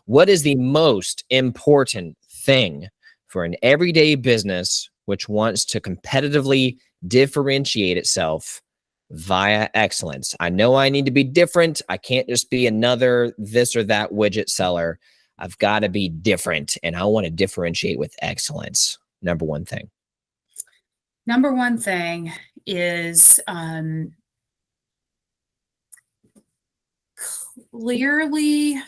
What is the most important thing for an everyday business which wants to competitively differentiate itself via excellence? I know I need to be different. I can't just be another this or that widget seller. I've got to be different, and I want to differentiate with excellence. Number one thing. Number one thing is clearly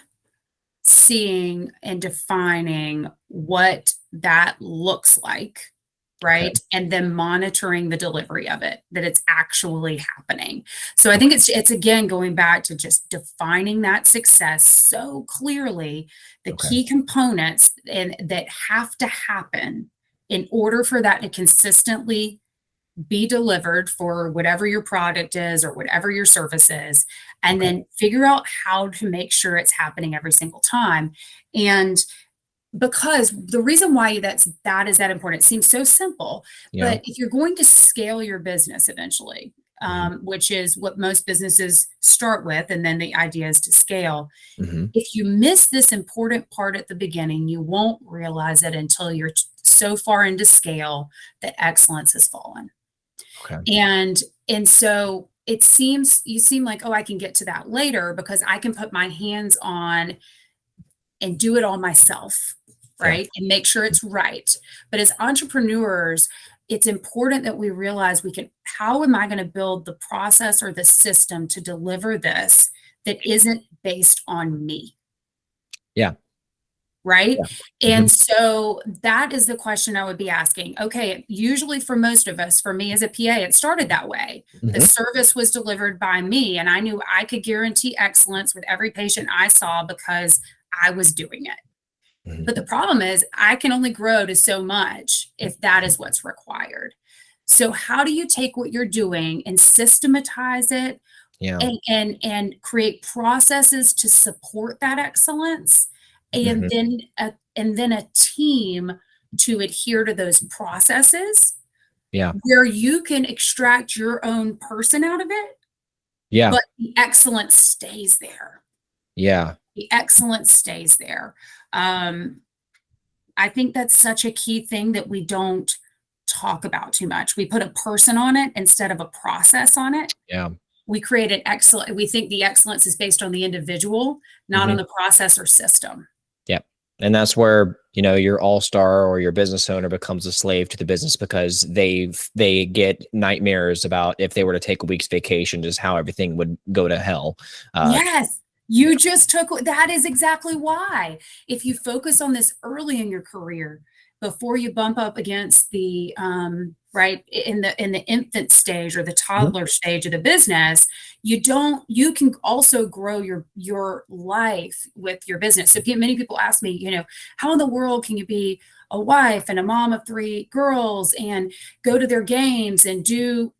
seeing and defining what that looks like, right? Okay. And then monitoring the delivery of it, that it's actually happening. So I think it's again going back to just defining that success so clearly, the key components and that have to happen in order for that to consistently be delivered for whatever your product is or whatever your service is, and then figure out how to make sure it's happening every single time. And because the reason why that is that important, it seems so simple, but if you're going to scale your business eventually, which is what most businesses start with, and then the idea is to scale. If you miss this important part at the beginning, you won't realize it until you're so far into scale that excellence has fallen. And so you seem like, oh, I can get to that later because I can put my hands on and do it all myself, right? And make sure it's right. But as entrepreneurs, it's important that we realize how am I going to build the process or the system to deliver this that isn't based on me? Yeah. Right? Yeah. And so that is the question I would be asking. Okay, usually for most of us, for me as a PA, it started that way. The service was delivered by me, and I knew I could guarantee excellence with every patient I saw because I was doing it. But the problem is I can only grow to so much if that is what's required. So how do you take what you're doing and systematize it and create processes to support that excellence? And then a team to adhere to those processes, where you can extract your own person out of it, but the excellence stays there. The excellence stays there. I think that's such a key thing that we don't talk about too much. We put a person on it instead of a process on it. We create an excellent. We think the excellence is based on the individual, not on the process or system. And that's where, your all-star or your business owner becomes a slave to the business because they get nightmares about if they were to take a week's vacation, just how everything would go to hell. Yes, you just that is exactly why. If you focus on this early in your career, before you bump up against the right in the infant stage or the toddler stage of the business, you can also grow your life with your business. So many people ask me, how in the world can you be a wife and a mom of 3 girls and go to their games and do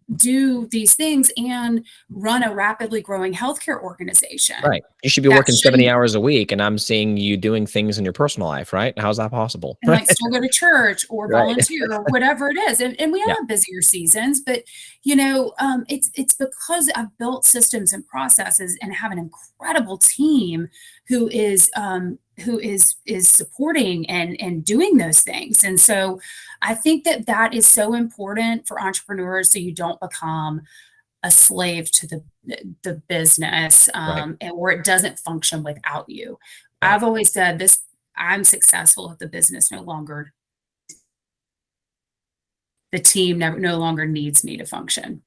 these things and run a rapidly growing healthcare organization? Right. You should be working 70 hours a week, and I'm seeing you doing things in your personal life, right? How's that possible? And still go to church or volunteer or whatever it is. And we have busier seasons, but it's because I've built systems and processes and have an incredible team who is supporting and doing those things. And so I think that is so important for entrepreneurs, so you don't become a slave to the business, or it doesn't function without you. I've always said this, I'm successful if the business the team no longer needs me to function.